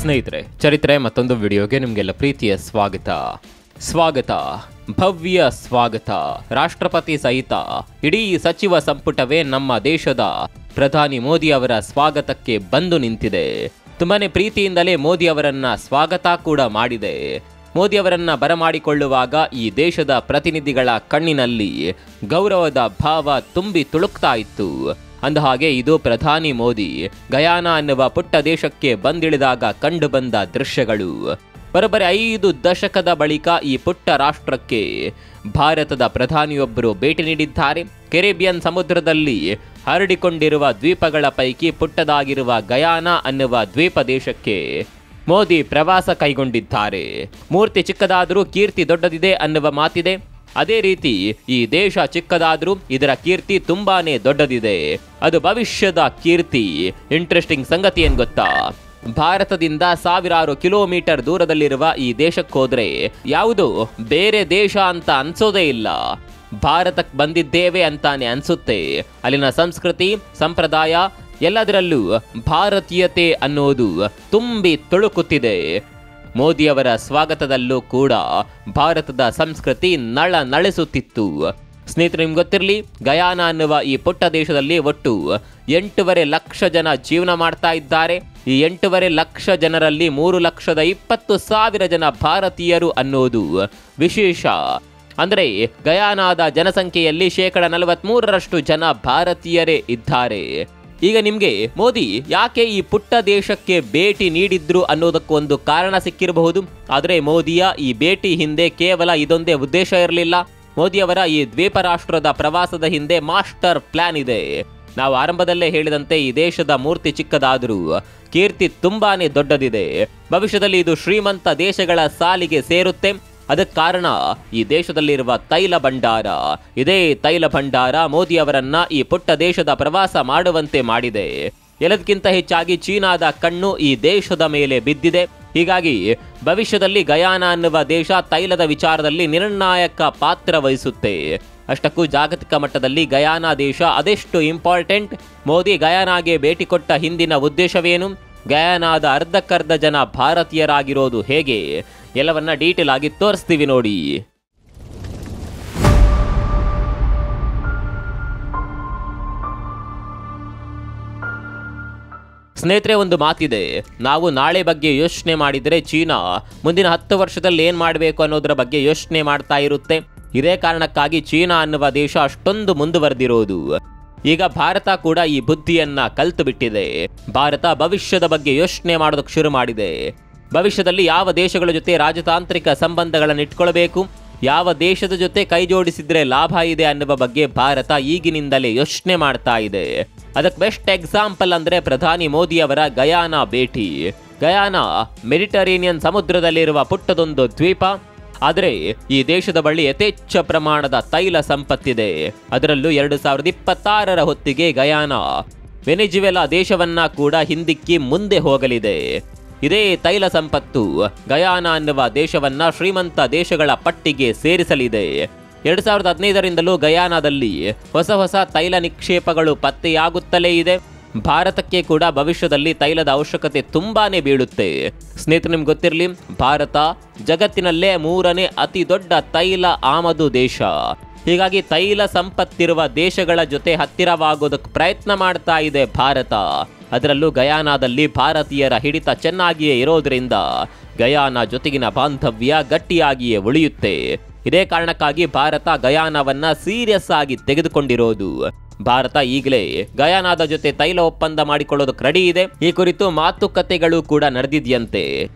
ಸ್ನೇಹಿತರೆ, ಚರಿತ್ರೆ ಮತ್ತೊಂದು ವಿಡಿಯೋಗೆ ನಿಮಗೆಲ್ಲ ಪ್ರೀತಿಯ ಸ್ವಾಗತ. ಭವ್ಯ ಸ್ವಾಗತ. ರಾಷ್ಟ್ರಪತಿ ಸಹಿತ ಇಡೀ ಸಚಿವ ಸಂಪುಟವೇ ನಮ್ಮ ದೇಶದ ಪ್ರಧಾನಿ ಮೋದಿ ಅವರ ಸ್ವಾಗತಕ್ಕೆ ಬಂದು ನಿಂತಿದೆ. ತುಂಬಾನೇ ಪ್ರೀತಿಯಿಂದಲೇ ಮೋದಿ ಅವರನ್ನ ಸ್ವಾಗತ ಕೂಡ ಮಾಡಿದೆ. ಮೋದಿ ಅವರನ್ನ ಬರಮಾಡಿಕೊಳ್ಳುವಾಗ ಈ ದೇಶದ ಪ್ರತಿನಿಧಿಗಳ ಕಣ್ಣಿನಲ್ಲಿ ಗೌರವದ ಭಾವ ತುಂಬಿ ತುಳುಕ್ತಾ ಇತ್ತು. ಅಂದಹಾಗೆ ಇದು ಪ್ರಧಾನಿ ಮೋದಿ ಗಯಾನಾ ಅನ್ನುವ ಪುಟ್ಟ ದೇಶಕ್ಕೆ ಬಂದಿಳಿದಾಗ ಕಂಡುಬಂದ ದೃಶ್ಯಗಳು. ಬರೋಬ್ಬರಿ 5 ದಶಕದ ಬಳಿಕ ಈ ಪುಟ್ಟ ರಾಷ್ಟ್ರಕ್ಕೆ ಭಾರತದ ಪ್ರಧಾನಿಯೊಬ್ಬರು ಭೇಟಿ ನೀಡಿದ್ದಾರೆ. ಕೆರಿಬಿಯನ್ ಸಮುದ್ರದಲ್ಲಿ ಹರಡಿಕೊಂಡಿರುವ ದ್ವೀಪಗಳ ಪೈಕಿ ಪುಟ್ಟದಾಗಿರುವ ಗಯಾನಾ ಅನ್ನುವ ದ್ವೀಪ ದೇಶಕ್ಕೆ ಮೋದಿ ಪ್ರವಾಸ ಕೈಗೊಂಡಿದ್ದಾರೆ. ಮೂರ್ತಿ ಚಿಕ್ಕದಾದರೂ ಕೀರ್ತಿ ದೊಡ್ಡದಿದೆ ಅನ್ನುವ ಮಾತಿದೆ. ಅದೇ ರೀತಿ ಈ ದೇಶ ಚಿಕ್ಕದಾದರೂ ಇದರ ಕೀರ್ತಿ ತುಂಬಾನೇ ದೊಡ್ಡದಿದೆ. ಅದು ಭವಿಷ್ಯದ ಕೀರ್ತಿ. ಇಂಟ್ರೆಸ್ಟಿಂಗ್ ಸಂಗತಿ ಏನ್ ಗೊತ್ತಾ? ಭಾರತದಿಂದ ಸಾವಿರಾರು ಕಿಲೋಮೀಟರ್ ದೂರದಲ್ಲಿರುವ ಈ ದೇಶಕ್ಕೋದ್ರೆ ಯಾವುದು ಬೇರೆ ದೇಶ ಅಂತ ಅನ್ಸೋದೇ ಇಲ್ಲ. ಭಾರತಕ್ಕೆ ಬಂದಿದ್ದೇವೆ ಅಂತಾನೆ ಅನ್ಸುತ್ತೆ. ಅಲ್ಲಿನ ಸಂಸ್ಕೃತಿ, ಸಂಪ್ರದಾಯ ಎಲ್ಲದರಲ್ಲೂ ಭಾರತೀಯತೆ ಅನ್ನೋದು ತುಂಬಿ ತುಳುಕುತ್ತಿದೆ. ಮೋದಿಯವರ ಸ್ವಾಗತದಲ್ಲೂ ಕೂಡ ಭಾರತದ ಸಂಸ್ಕೃತಿ ನಳಿಸುತ್ತಿತ್ತು. ಸ್ನೇಹಿತರೆ, ನಿಮ್ಗೆ ಗೊತ್ತಿರಲಿ, ಗಯಾನಾ ಅನ್ನುವ ಈ ಪುಟ್ಟ ದೇಶದಲ್ಲಿ ಒಟ್ಟು 8.5 ಲಕ್ಷ ಜನ ಜೀವನ ಮಾಡ್ತಾ ಇದ್ದಾರೆ. ಈ 8.5 ಲಕ್ಷ ಜನರಲ್ಲಿ 3,20,000 ಜನ ಭಾರತೀಯರು ಅನ್ನೋದು ವಿಶೇಷ. ಅಂದರೆ ಗಯಾನಾದ ಜನಸಂಖ್ಯೆಯಲ್ಲಿ 43% ಜನ ಭಾರತೀಯರೇ ಇದ್ದಾರೆ. ಈಗ ನಿಮಗೆ ಮೋದಿ ಯಾಕೆ ಈ ಪುಟ್ಟ ದೇಶಕ್ಕೆ ಭೇಟಿ ನೀಡಿದ್ರು ಅನ್ನೋದಕ್ಕೊಂದು ಕಾರಣ ಸಿಕ್ಕಿರಬಹುದು. ಆದರೆ ಮೋದಿಯ ಈ ಭೇಟಿ ಹಿಂದೆ ಕೇವಲ ಇದೊಂದೇ ಉದ್ದೇಶ ಇರಲಿಲ್ಲ. ಮೋದಿಯವರ ಈ ದ್ವೀಪ ರಾಷ್ಟ್ರದ ಪ್ರವಾಸದ ಹಿಂದೆ ಮಾಸ್ಟರ್ ಪ್ಲಾನ್ ಇದೆ. ನಾವು ಆರಂಭದಲ್ಲೇ ಹೇಳಿದಂತೆ ಈ ದೇಶದ ಮೂರ್ತಿ ಚಿಕ್ಕದಾದರೂ ಕೀರ್ತಿ ತುಂಬಾನೇ ದೊಡ್ಡದಿದೆ. ಭವಿಷ್ಯದಲ್ಲಿ ಇದು ಶ್ರೀಮಂತ ದೇಶಗಳ ಸಾಲಿಗೆ ಸೇರುತ್ತೆ. ಅದಕ್ಕೆ ಕಾರಣ ಈ ದೇಶದಲ್ಲಿರುವ ತೈಲ ಭಂಡಾರ. ಇದೇ ತೈಲ ಭಂಡಾರ ಮೋದಿ ಅವರನ್ನ ಈ ಪುಟ್ಟ ದೇಶದ ಪ್ರವಾಸ ಮಾಡುವಂತೆ ಮಾಡಿದೆ. ಎಲ್ಲದಕ್ಕಿಂತ ಹೆಚ್ಚಾಗಿ ಚೀನಾದ ಕಣ್ಣು ಈ ದೇಶದ ಮೇಲೆ ಬಿದ್ದಿದೆ. ಹೀಗಾಗಿ ಭವಿಷ್ಯದಲ್ಲಿ ಗಯಾನಾ ಅನ್ನುವ ದೇಶ ತೈಲದ ವಿಚಾರದಲ್ಲಿ ನಿರ್ಣಾಯಕ ಪಾತ್ರ ವಹಿಸುತ್ತೆ. ಅಷ್ಟಕ್ಕೂ ಜಾಗತಿಕ ಮಟ್ಟದಲ್ಲಿ ಗಯಾನಾ ದೇಶ ಅದೆಷ್ಟು ಇಂಪಾರ್ಟೆಂಟ್? ಮೋದಿ ಗಯಾನಾಗೆ ಭೇಟಿ ಕೊಟ್ಟ ಹಿಂದಿನ ಉದ್ದೇಶವೇನು? ಗಯಾನಾದ ಅರ್ಧಕ್ಕರ್ಧ ಜನ ಭಾರತೀಯರಾಗಿರೋದು ಹೇಗೆ? ಎಲ್ಲವನ್ನ ಡೀಟೇಲ್ ಆಗಿ ತೋರಿಸ್ತೀವಿ ನೋಡಿ. ಸ್ನೇಹಿತರೆ, ಒಂದು ಮಾತಿದೆ, ನಾವು ನಾಳೆ ಬಗ್ಗೆ ಯೋಚನೆ ಮಾಡಿದರೆ ಚೀನಾ ಮುಂದಿನ 10 ವರ್ಷದಲ್ಲಿ ಏನ್ ಮಾಡಬೇಕು ಅನ್ನೋದರ ಬಗ್ಗೆ ಯೋಚನೆ ಮಾಡ್ತಾ ಇರುತ್ತೆ. ಇದೇ ಕಾರಣಕ್ಕಾಗಿ ಚೀನಾ ಅನ್ನುವ ದೇಶ ಅಷ್ಟೊಂದು ಮುಂದುವರೆದಿರೋದು. ಈಗ ಭಾರತ ಕೂಡ ಈ ಬುದ್ಧಿಯನ್ನ ಕಲ್ತು ಬಿಟ್ಟಿದೆ. ಭಾರತ ಭವಿಷ್ಯದ ಬಗ್ಗೆ ಯೋಚನೆ ಮಾಡೋದಕ್ಕೆ ಶುರು ಮಾಡಿದೆ. ಭವಿಷ್ಯದಲ್ಲಿ ಯಾವ ದೇಶಗಳ ಜೊತೆ ರಾಜತಾಂತ್ರಿಕ ಸಂಬಂಧಗಳನ್ನು ಇಟ್ಕೊಳ್ಬೇಕು, ಯಾವ ದೇಶದ ಜೊತೆ ಕೈ ಜೋಡಿಸಿದ್ರೆ ಲಾಭ ಇದೆ ಅನ್ನುವ ಬಗ್ಗೆ ಭಾರತ ಈಗಿನಿಂದಲೇ ಯೋಚನೆ ಮಾಡ್ತಾ ಇದೆ. ಅದಕ್ಕೆ ಬೆಸ್ಟ್ ಎಕ್ಸಾಂಪಲ್ ಅಂದ್ರೆ ಪ್ರಧಾನಿ ಮೋದಿ ಅವರ ಗಯಾನಾ ಭೇಟಿ. ಗಯಾನಾ ಮೆಡಿಟರೇನಿಯನ್ ಸಮುದ್ರದಲ್ಲಿರುವ ಪುಟ್ಟದೊಂದು ದ್ವೀಪ. ಆದರೆ ಈ ದೇಶದ ಬಳಿ ಯಥೇಚ್ಛ ಪ್ರಮಾಣದ ತೈಲ ಸಂಪತ್ತಿದೆ. ಅದರಲ್ಲೂ 2026ರ ಹೊತ್ತಿಗೆ ಗಯಾನಾ ವೆನೆಜುವೆಲಾ ದೇಶವನ್ನ ಕೂಡ ಹಿಂದಿಕ್ಕಿ ಮುಂದೆ ಹೋಗಲಿದೆ. ಇದೇ ತೈಲ ಸಂಪತ್ತು ಗಯಾನಾ ಅನ್ನುವ ದೇಶವನ್ನ ಶ್ರೀಮಂತ ದೇಶಗಳ ಪಟ್ಟಿಗೆ ಸೇರಿಸಲಿದೆ. 2015ರಿಂದಲೂ ಗಯಾನಾದಲ್ಲಿ ಹೊಸ ತೈಲ ನಿಕ್ಷೇಪಗಳು ಪತ್ತೆಯಾಗುತ್ತಲೇ ಇದೆ. ಭಾರತಕ್ಕೆ ಕೂಡ ಭವಿಷ್ಯದಲ್ಲಿ ತೈಲದ ಅವಶ್ಯಕತೆ ತುಂಬಾನೇ ಬೀಳುತ್ತೆ. ಸ್ನೇಹಿತರೆ, ನಿಮ್ಗೆ ಗೊತ್ತಿರಲಿ, ಭಾರತ ಜಗತ್ತಿನಲ್ಲೇ 3ನೇ ಅತಿ ದೊಡ್ಡ ತೈಲ ಆಮದು ದೇಶ. ಹೀಗಾಗಿ ತೈಲ ಸಂಪತ್ತಿರುವ ದೇಶಗಳ ಜೊತೆ ಹತ್ತಿರವಾಗೋದಕ್ಕೆ ಪ್ರಯತ್ನ ಮಾಡ್ತಾ ಇದೆ ಭಾರತ. ಅದರಲ್ಲೂ ಗಯಾನಾದಲ್ಲಿ ಭಾರತೀಯರ ಹಿಡಿತ ಚೆನ್ನಾಗಿಯೇ ಇರೋದ್ರಿಂದ ಗಯಾನಾ ಜೊತೆಗಿನ ಬಾಂಧವ್ಯ ಗಟ್ಟಿಯಾಗಿಯೇ ಉಳಿಯುತ್ತೆ. ಇದೇ ಕಾರಣಕ್ಕಾಗಿ ಭಾರತ ಗಯಾನಾವನ್ನ ಸೀರಿಯಸ್ ಆಗಿ ತೆಗೆದುಕೊಂಡಿರೋದು. ಭಾರತ ಈಗಲೇ ಗಯಾನಾದ ಜೊತೆ ತೈಲ ಒಪ್ಪಂದ ಮಾಡಿಕೊಳ್ಳೋದಕ್ಕೆ ರೆಡಿ ಇದೆ. ಈ ಕುರಿತು ಮಾತುಕತೆಗಳು ಕೂಡ ನಡೆದಿದೆಯಂತೆ.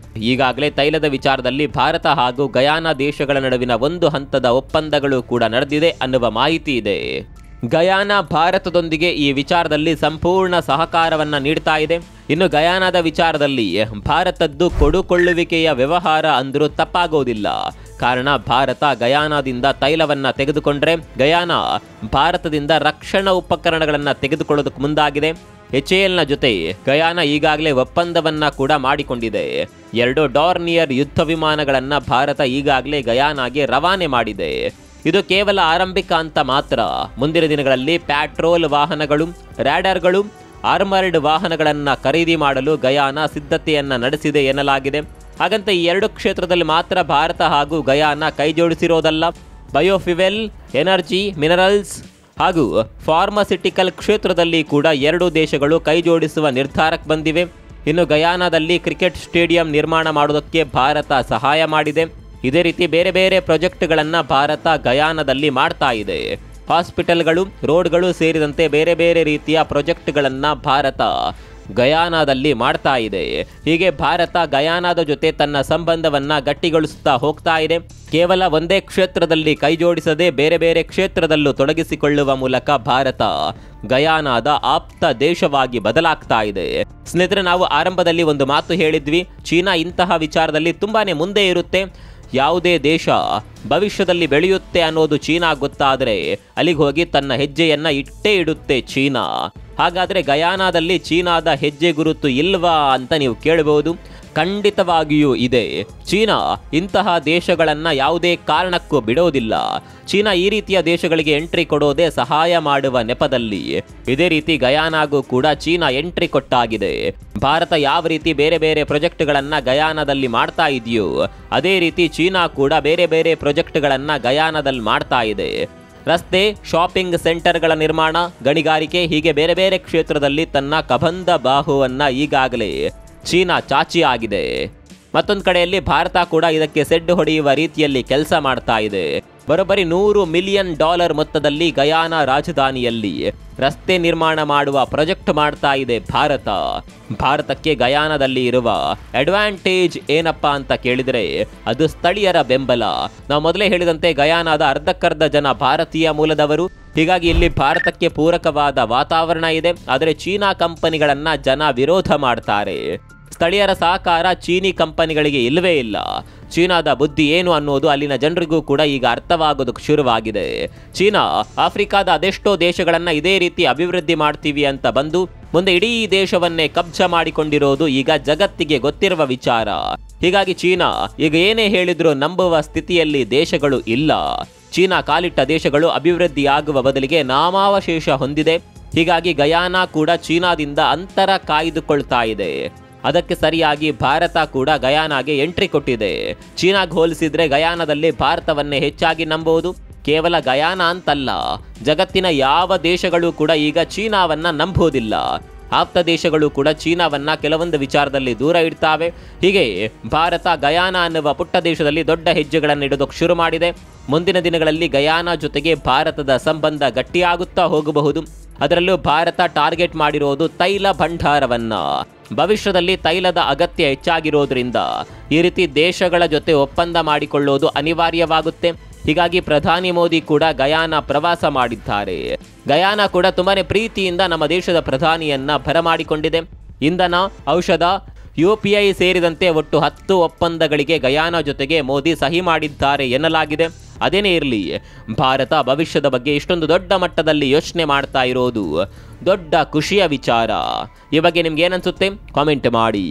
ಈಗಾಗಲೇ ತೈಲದ ವಿಚಾರದಲ್ಲಿ ಭಾರತ ಹಾಗೂ ಗಯಾನಾ ದೇಶಗಳ ನಡುವಿನ ಒಂದು ಹಂತದ ಒಪ್ಪಂದಗಳು ಕೂಡ ನಡೆದಿದೆ ಅನ್ನುವ ಮಾಹಿತಿ ಇದೆ. ಗಯಾನಾ ಭಾರತದೊಂದಿಗೆ ಈ ವಿಚಾರದಲ್ಲಿ ಸಂಪೂರ್ಣ ಸಹಕಾರವನ್ನ ನೀಡ್ತಾ ಇದೆ. ಇನ್ನು ಗಯಾನಾದ ವಿಚಾರದಲ್ಲಿ ಭಾರತದ್ದು ಕೊಡುಕೊಳ್ಳುವಿಕೆಯ ವ್ಯವಹಾರ ಅಂದ್ರೂ ತಪ್ಪಾಗೋದಿಲ್ಲ. ಕಾರಣ ಭಾರತ ಗಯಾನಾದಿಂದ ತೈಲವನ್ನ ತೆಗೆದುಕೊಂಡ್ರೆ ಗಯಾನಾ ಭಾರತದಿಂದ ರಕ್ಷಣಾ ಉಪಕರಣಗಳನ್ನ ತೆಗೆದುಕೊಳ್ಳೋದಕ್ಕೆ ಮುಂದಾಗಿದೆ. HALನ ಜೊತೆ ಗಯಾನಾ ಈಗಾಗಲೇ ಒಪ್ಪಂದವನ್ನ ಕೂಡ ಮಾಡಿಕೊಂಡಿದೆ. 2 ಡಾರ್ನಿಯರ್ ಯುದ್ಧ ವಿಮಾನಗಳನ್ನ ಭಾರತ ಈಗಾಗಲೇ ಗಯಾನಾಗೆ ರವಾನೆ ಮಾಡಿದೆ. ಇದು ಕೇವಲ ಆರಂಭಿಕ ಅಂತ ಮಾತ್ರ. ಮುಂದಿನ ದಿನಗಳಲ್ಲಿ ಪ್ಯಾಟ್ರೋಲ್ ವಾಹನಗಳು, ರ್ಯಾಡರ್ಗಳು ಆರ್ಮರ್ಡ್ ವಾಹನಗಳನ್ನು ಖರೀದಿ ಮಾಡಲು ಗಯಾನ ಸಿದ್ಧತೆಯನ್ನು ನಡೆಸಿದೆ ಎನ್ನಲಾಗಿದೆ. ಹಾಗಂತ ಈ 2 ಕ್ಷೇತ್ರದಲ್ಲಿ ಮಾತ್ರ ಭಾರತ ಹಾಗೂ ಗಯಾನ ಕೈಜೋಡಿಸಿರೋದಲ್ಲ. ಬಯೋಫ್ಯುವೆಲ್, ಎನರ್ಜಿ, ಮಿನರಲ್ಸ್ ಹಾಗೂ ಫಾರ್ಮಾಸ್ಯೂಟಿಕಲ್ ಕ್ಷೇತ್ರದಲ್ಲಿ ಕೂಡ 2 ದೇಶಗಳು ಕೈಜೋಡಿಸುವ ನಿರ್ಧಾರಕ್ಕೆ ಬಂದಿವೆ. ಇನ್ನು ಗಯಾನದಲ್ಲಿ ಕ್ರಿಕೆಟ್ ಸ್ಟೇಡಿಯಂ ನಿರ್ಮಾಣ ಮಾಡೋದಕ್ಕೆ ಭಾರತ ಸಹಾಯ ಮಾಡಿದೆ. ಇದೇ ರೀತಿ ಬೇರೆ ಬೇರೆ ಪ್ರಾಜೆಕ್ಟ್ಗಳನ್ನು ಭಾರತ ಗಯಾನದಲ್ಲಿ ಮಾಡ್ತಾ ಇದೆ. ಹಾಸ್ಪಿಟಲ್ಗಳು, ರೋಡ್ಗಳು ಸೇರಿದಂತೆ ಬೇರೆ ಬೇರೆ ರೀತಿಯ ಪ್ರಾಜೆಕ್ಟ್ಗಳನ್ನು ಭಾರತ ಗಯಾನದಲ್ಲಿ ಮಾಡ್ತಾ ಇದೆ. ಹೀಗೆ ಭಾರತ ಗಯಾನದ ಜೊತೆ ತನ್ನ ಸಂಬಂಧವನ್ನು ಗಟ್ಟಿಗೊಳಿಸುತ್ತಾ ಹೋಗ್ತಾ ಇದೆ. ಕೇವಲ ಒಂದೇ ಕ್ಷೇತ್ರದಲ್ಲಿ ಕೈಜೋಡಿಸದೆ ಬೇರೆ ಬೇರೆ ಕ್ಷೇತ್ರದಲ್ಲೂ ತೊಡಗಿಸಿಕೊಳ್ಳುವ ಮೂಲಕ ಭಾರತ ಗಯಾನದ ಆಪ್ತ ದೇಶವಾಗಿ ಬದಲಾಗ್ತಾ ಇದೆ. ಸ್ನೇಹಿತರೆ, ನಾವು ಆರಂಭದಲ್ಲಿ ಒಂದು ಮಾತು ಹೇಳಿದ್ವಿ, ಚೀನಾ ಇಂತಹ ವಿಚಾರದಲ್ಲಿ ತುಂಬಾನೇ ಮುಂದೆ ಇರುತ್ತೆ. ಯಾವುದೇ ದೇಶ ಭವಿಷ್ಯದಲ್ಲಿ ಬೆಳೆಯುತ್ತೆ ಅನ್ನೋದು ಚೀನಾ ಗೊತ್ತಾದರೆ ಅಲ್ಲಿಗೆ ಹೋಗಿ ತನ್ನ ಹೆಜ್ಜೆಯನ್ನು ಇಟ್ಟೇ ಇಡುತ್ತೆ ಚೀನಾ. ಹಾಗಾದರೆ ಗಯಾನದಲ್ಲಿ ಚೀನಾದ ಹೆಜ್ಜೆ ಗುರುತು ಇಲ್ವಾ ಅಂತ ನೀವು ಕೇಳಬಹುದು. ಖಂಡಿತವಾಗಿಯೂ ಇದೆ. ಚೀನಾ ಇಂತಹ ದೇಶಗಳನ್ನು ಯಾವುದೇ ಕಾರಣಕ್ಕೂ ಬಿಡೋದಿಲ್ಲ. ಚೀನಾ ಈ ರೀತಿಯ ದೇಶಗಳಿಗೆ ಎಂಟ್ರಿ ಕೊಡೋದೇ ಸಹಾಯ ಮಾಡುವ ನೆಪದಲ್ಲಿ. ಇದೇ ರೀತಿ ಗಯಾನಾಗೂ ಕೂಡ ಚೀನಾ ಎಂಟ್ರಿ ಕೊಟ್ಟಾಗಿದೆ. ಭಾರತ ಯಾವ ರೀತಿ ಬೇರೆ ಬೇರೆ ಪ್ರಾಜೆಕ್ಟ್ಗಳನ್ನು ಗಯಾನದಲ್ಲಿ ಮಾಡ್ತಾ ಇದೆಯೋ ಅದೇ ರೀತಿ ಚೀನಾ ಕೂಡ ಬೇರೆ ಬೇರೆ ಪ್ರಾಜೆಕ್ಟ್ಗಳನ್ನು ಗಯಾನದಲ್ಲಿ ಮಾಡ್ತಾ ಇದೆ. ರಸ್ತೆ, ಶಾಪಿಂಗ್ ಸೆಂಟರ್ಗಳ ನಿರ್ಮಾಣ, ಗಣಿಗಾರಿಕೆ ಹೀಗೆ ಬೇರೆ ಬೇರೆ ಕ್ಷೇತ್ರದಲ್ಲಿ ತನ್ನ ಕಬಂಧ ಬಾಹುವನ್ನು ಈಗಾಗಲೇ ಚೀನಾ ಚಾಚಿ ಆಗಿದೆ. ಮತ್ತೊಂದು ಕಡೆಯಲ್ಲಿ ಭಾರತ ಕೂಡ ಇದಕ್ಕೆ ಸೆಡ್ಡು ಹೊಡೆಯುವ ರೀತಿಯಲ್ಲಿ ಕೆಲಸ ಮಾಡ್ತಾ ಇದೆ. ಬರೋಬ್ಬರಿ $100 ಮಿಲಿಯನ್ ಮೊತ್ತದಲ್ಲಿ ಗಯಾನ ರಾಜಧಾನಿಯಲ್ಲಿ ರಸ್ತೆ ನಿರ್ಮಾಣ ಮಾಡುವ ಪ್ರಾಜೆಕ್ಟ್ ಮಾಡ್ತಾ ಇದೆ ಭಾರತ. ಭಾರತಕ್ಕೆ ಗಯಾನದಲ್ಲಿ ಇರುವ ಅಡ್ವಾಂಟೇಜ್ ಏನಪ್ಪ ಅಂತ ಕೇಳಿದರೆ ಅದು ಸ್ಥಳೀಯರ ಬೆಂಬಲ. ನಾವು ಮೊದಲೇ ಹೇಳಿದಂತೆ ಗಯಾನದ ಅರ್ಧಕ್ಕರ್ಧ ಜನ ಭಾರತೀಯ ಮೂಲದವರು. ಹೀಗಾಗಿ ಇಲ್ಲಿ ಭಾರತಕ್ಕೆ ಪೂರಕವಾದ ವಾತಾವರಣ ಇದೆ. ಆದರೆ ಚೀನಾ ಕಂಪನಿಗಳನ್ನು ಜನ ವಿರೋಧ ಮಾಡ್ತಾರೆ. ಸ್ಥಳೀಯರ ಸಹಕಾರ ಚೀನಿ ಕಂಪನಿಗಳಿಗೆ ಇಲ್ಲವೇ ಇಲ್ಲ. ಚೀನಾದ ಬುದ್ಧಿ ಏನು ಅನ್ನೋದು ಅಲ್ಲಿನ ಜನರಿಗೂ ಕೂಡ ಈಗ ಅರ್ಥವಾಗೋದಕ್ಕೆ ಶುರುವಾಗಿದೆ. ಚೀನಾ ಆಫ್ರಿಕಾದ ಅದೆಷ್ಟೋ ದೇಶಗಳನ್ನು ಇದೇ ರೀತಿ ಅಭಿವೃದ್ಧಿ ಮಾಡ್ತೀವಿ ಅಂತ ಬಂದು ಮುಂದೆ ಇಡೀ ದೇಶವನ್ನೇ ಕಬ್ಜಾ ಮಾಡಿಕೊಂಡಿರೋದು ಈಗ ಜಗತ್ತಿಗೆ ಗೊತ್ತಿರುವ ವಿಚಾರ. ಹೀಗಾಗಿ ಚೀನಾ ಈಗ ಏನೇ ಹೇಳಿದ್ರು ನಂಬುವ ಸ್ಥಿತಿಯಲ್ಲಿ ದೇಶಗಳು ಇಲ್ಲ. ಚೀನಾ ಕಾಲಿಟ್ಟ ದೇಶಗಳು ಅಭಿವೃದ್ಧಿಯಾಗುವ ಬದಲಿಗೆ ನಾಮಾವಶೇಷ ಹೊಂದಿದೆ. ಹೀಗಾಗಿ ಗಯಾನ ಕೂಡ ಚೀನಾದಿಂದ ಅಂತರ ಕಾಯ್ದುಕೊಳ್ತಾ ಇದೆ. ಅದಕ್ಕೆ ಸರಿಯಾಗಿ ಭಾರತ ಕೂಡ ಗಯಾನಾಗೆ ಎಂಟ್ರಿ ಕೊಟ್ಟಿದೆ. ಚೀನಾಗೆ ಹೋಲಿಸಿದ್ರೆ ಗಯಾನದಲ್ಲಿ ಭಾರತವನ್ನೇ ಹೆಚ್ಚಾಗಿ ನಂಬುವುದು. ಕೇವಲ ಗಯಾನ ಅಂತಲ್ಲ, ಜಗತ್ತಿನ ಯಾವ ದೇಶಗಳು ಕೂಡ ಈಗ ಚೀನಾವನ್ನ ನಂಬುವುದಿಲ್ಲ. ಆಪ್ತ ದೇಶಗಳು ಕೂಡ ಚೀನಾವನ್ನ ಕೆಲವೊಂದು ವಿಚಾರದಲ್ಲಿ ದೂರ ಇಡ್ತಾವೆ. ಹೀಗೆ ಭಾರತ ಗಯಾನ ಅನ್ನುವ ಪುಟ್ಟ ದೇಶದಲ್ಲಿ ದೊಡ್ಡ ಹೆಜ್ಜೆಗಳನ್ನು ಇಡೋದಕ್ಕೆ ಶುರು ಮಾಡಿದೆ. ಮುಂದಿನ ದಿನಗಳಲ್ಲಿ ಗಯಾನ ಜೊತೆಗೆ ಭಾರತದ ಸಂಬಂಧ ಗಟ್ಟಿಯಾಗುತ್ತಾ ಹೋಗಬಹುದು. ಅದರಲ್ಲೂ ಭಾರತ ಟಾರ್ಗೆಟ್ ಮಾಡಿರೋದು ತೈಲ ಭಂಡಾರವನ್ನ. ಭವಿಷ್ಯದಲ್ಲಿ ತೈಲದ ಅಗತ್ಯ ಹೆಚ್ಚಾಗಿರೋದ್ರಿಂದ ಈ ರೀತಿ ದೇಶಗಳ ಜೊತೆ ಒಪ್ಪಂದ ಮಾಡಿಕೊಳ್ಳೋದು ಅನಿವಾರ್ಯವಾಗುತ್ತೆ. ಹೀಗಾಗಿ ಪ್ರಧಾನಿ ಮೋದಿ ಕೂಡ ಗಯಾನ ಪ್ರವಾಸ ಮಾಡಿದ್ದಾರೆ. ಗಯಾನ ಕೂಡ ತುಂಬಾನೇ ಪ್ರೀತಿಯಿಂದ ನಮ್ಮ ದೇಶದ ಪ್ರಧಾನಿಯನ್ನ ಬರಮಾಡಿಕೊಂಡಿದೆ. ಇಂಧನ, ಔಷಧ, UPI ಸೇರಿದಂತೆ ಒಟ್ಟು 10 ಒಪ್ಪಂದಗಳಿಗೆ ಗಯಾನ ಜೊತೆಗೆ ಮೋದಿ ಸಹಿ ಮಾಡಿದ್ದಾರೆ ಎನ್ನಲಾಗಿದೆ. ಅದೇನೇ ಇರಲಿ, ಭಾರತ ಭವಿಷ್ಯದ ಬಗ್ಗೆ ಇಷ್ಟೊಂದು ದೊಡ್ಡ ಮಟ್ಟದಲ್ಲಿ ಯೋಚನೆ ಮಾಡ್ತಾ ಇರೋದು ದೊಡ್ಡ ಖುಷಿಯ ವಿಚಾರ. ಈ ಬಗ್ಗೆ ನಿಮ್ಗೆ ಏನನ್ಸುತ್ತೆ ಕಾಮೆಂಟ್ ಮಾಡಿ.